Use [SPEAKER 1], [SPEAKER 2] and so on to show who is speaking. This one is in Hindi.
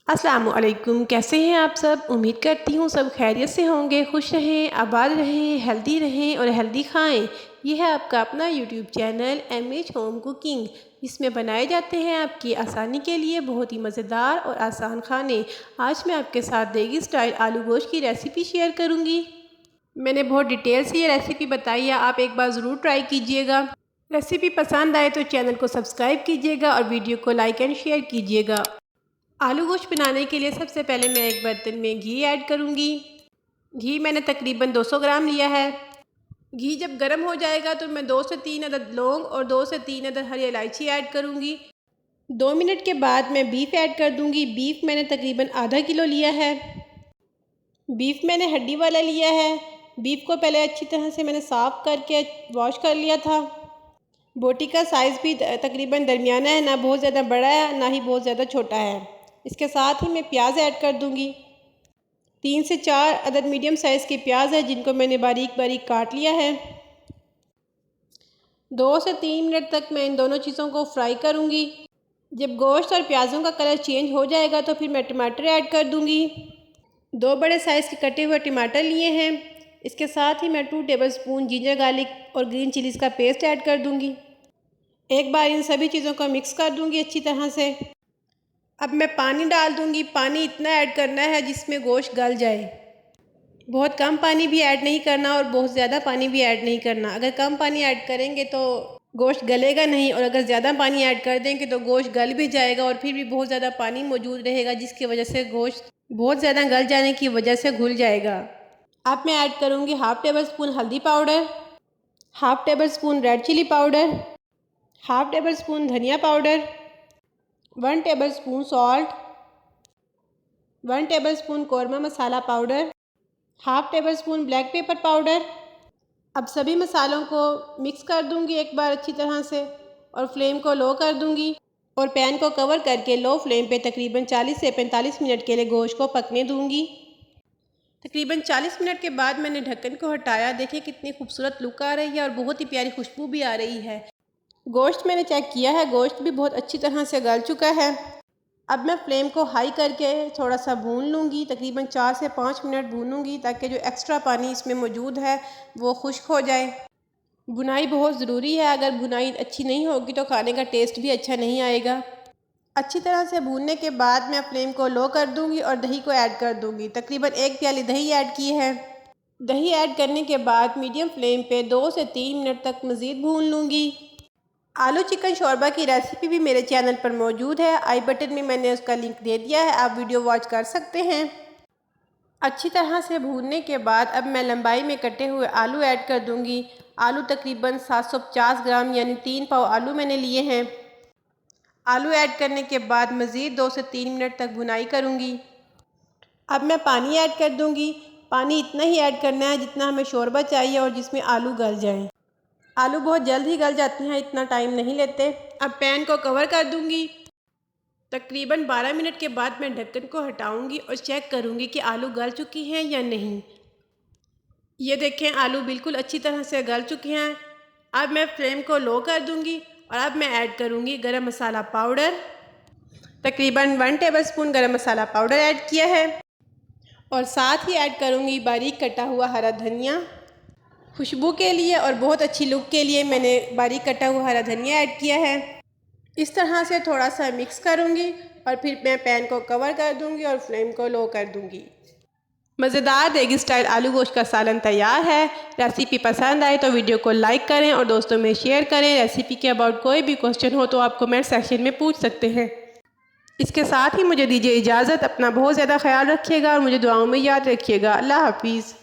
[SPEAKER 1] अस्सलामुअलैकुम, कैसे हैं आप सब। उम्मीद करती हूँ सब खैरियत से होंगे, खुश रहें, आबाद रहें, हेल्दी रहें और हेल्दी खाएं। ये है आपका अपना YouTube channel MH home cooking, जिसमें बनाए जाते हैं आपकी आसानी के लिए बहुत ही मज़ेदार और आसान खाने। आज मैं आपके साथ देगी स्टाइल आलू गोश्त की रेसिपी शेयर करूँगी। मैंने बहुत डिटेल से ये रेसिपी बताई है, आप एक बार ज़रूर ट्राई कीजिएगा। रेसिपी पसंद आए तो चैनल को सब्सक्राइब कीजिएगा और वीडियो को लाइक एंड शेयर कीजिएगा। आलू गोश्त बनाने के लिए सबसे पहले मैं एक बर्तन में घी ऐड करूंगी। घी मैंने तकरीबन 200 ग्राम लिया है। घी जब गर्म हो जाएगा तो मैं 2 से 3 अदद लौंग और 2 से 3 अदद हरी इलायची ऐड करूंगी। 2 मिनट के बाद मैं बीफ ऐड कर दूंगी। बीफ मैंने तकरीबन आधा किलो लिया है। बीफ मैंने हड्डी वाला लिया है। बीफ को पहले अच्छी तरह से मैंने साफ़ करके वॉश कर लिया था। बोटी का साइज़ भी तकरीबन दरमियाना है, ना बहुत ज़्यादा बड़ा है ना ही बहुत ज़्यादा छोटा है। इसके साथ ही मैं प्याज ऐड कर दूंगी। 3 से 4 अदद मीडियम साइज़ के प्याज है, जिनको मैंने बारीक बारीक काट लिया है। 2 से 3 मिनट तक मैं इन दोनों चीज़ों को फ्राई करूंगी। जब गोश्त और प्याज़ों का कलर चेंज हो जाएगा तो फिर मैं टमाटर ऐड कर दूंगी। 2 बड़े साइज़ के कटे हुए टमाटर लिए हैं। इसके साथ ही मैं 2 टेबलस्पून जिंजर गार्लिक और ग्रीन चिलीज़ का पेस्ट ऐड कर दूंगी। एक बार इन सभी चीज़ों को मिक्स कर दूंगी अच्छी तरह से। अब मैं पानी डाल दूंगी। पानी इतना ऐड करना है जिसमें गोश्त गल जाए। बहुत कम पानी भी ऐड नहीं करना और बहुत ज़्यादा पानी भी ऐड नहीं करना। अगर कम पानी ऐड करेंगे तो गोश्त गलेगा नहीं, और अगर ज़्यादा पानी ऐड कर देंगे तो गोश्त गल भी जाएगा और फिर भी बहुत ज़्यादा पानी मौजूद रहेगा, जिसकी वजह से गोश्त बहुत ज़्यादा गल जाने की वजह से घुल जाएगा। अब मैं ऐड करूँगी 1/2 टेबल स्पून हल्दी powder, 1/2 tablespoon red chilli powder, 1/2 tablespoon धनिया powder, 1 tablespoon salt, 1 tablespoon korma masala powder, 1/2 tablespoon black pepper powder. अब सभी मसालों को मिक्स कर दूंगी एक बार अच्छी तरह से और फ्लेम को लो कर दूंगी और पैन को कवर करके लो फ्लेम पे तकरीबन 40 से 45 मिनट के लिए गोश्त को पकने दूंगी। तकरीबन 40 मिनट के बाद मैंने ढक्कन को हटाया। देखिए कितनी खूबसूरत लुक आ रही है और बहुत ही प्यारी खुशबू भी आ रही है। गोश्त मैंने चेक किया है, गोश्त भी बहुत अच्छी तरह से गल चुका है। अब मैं फ्लेम को हाई करके थोड़ा सा भून लूँगी। तकरीबन 4 से 5 मिनट भूनूंगी ताकि जो एक्स्ट्रा पानी इसमें मौजूद है वो खुश्क हो जाए। भुनाई बहुत ज़रूरी है, अगर भुनाई अच्छी नहीं होगी तो खाने का टेस्ट भी अच्छा नहीं आएगा। अच्छी तरह से भूनने के बाद मैं फ्लेम को लो कर दूँगी और दही को ऐड कर दूँगी। तकरीबन 1 प्याली दही ऐड की है। दही ऐड करने के बाद मीडियम फ्लेम पे 2 से 3 मिनट तक मज़ीद भून लूँगी। आलू चिकन शोरबा की रेसिपी भी मेरे चैनल पर मौजूद है। आई बटन में मैंने उसका लिंक दे दिया है, आप वीडियो वॉच कर सकते हैं। अच्छी तरह से भूनने के बाद अब मैं लंबाई में कटे हुए आलू ऐड कर दूंगी। आलू तकरीबन 750 ग्राम यानी 3 पाव आलू मैंने लिए हैं। आलू ऐड करने के बाद मज़ीद 2 से 3 मिनट तक भुनाई करूँगी। अब मैं पानी ऐड कर दूँगी। पानी इतना ही ऐड करना है जितना हमें शोरबा चाहिए और जिसमें आलू गल जाएँ। आलू बहुत जल्द ही गल जाते हैं, इतना टाइम नहीं लेते। अब पैन को कवर कर दूंगी। तकरीबन 12 मिनट के बाद मैं ढक्कन को हटाऊंगी और चेक करूंगी कि आलू गल चुकी हैं या नहीं। ये देखें आलू बिल्कुल अच्छी तरह से गल चुके हैं। अब मैं फ्लेम को लो कर दूंगी और अब मैं ऐड करूंगी गरम मसाला पाउडर। तकरीबन 1 टेबल स्पून गरम मसाला पाउडर ऐड किया है और साथ ही ऐड करूंगी बारीक कटा हुआ हरा धनिया। खुशबू के लिए और बहुत अच्छी लुक के लिए मैंने बारीक कटा हुआ हरा धनिया ऐड किया है। इस तरह से थोड़ा सा मिक्स करूंगी और फिर मैं पैन को कवर कर दूंगी और फ्लेम को लो कर दूंगी। मज़ेदार देगी स्टाइल आलू गोश्त का सालन तैयार है। रेसिपी पसंद आए तो वीडियो को लाइक करें और दोस्तों में शेयर करें। रेसिपी के अबाउट कोई भी क्वेश्चन हो तो आप कमेंट सेक्शन में पूछ सकते हैं। इसके साथ ही मुझे दीजिए इजाज़त। अपना बहुत ज़्यादा ख्याल रखिएगा और मुझे दुआओं में याद रखिएगा। अल्लाह हाफिज़।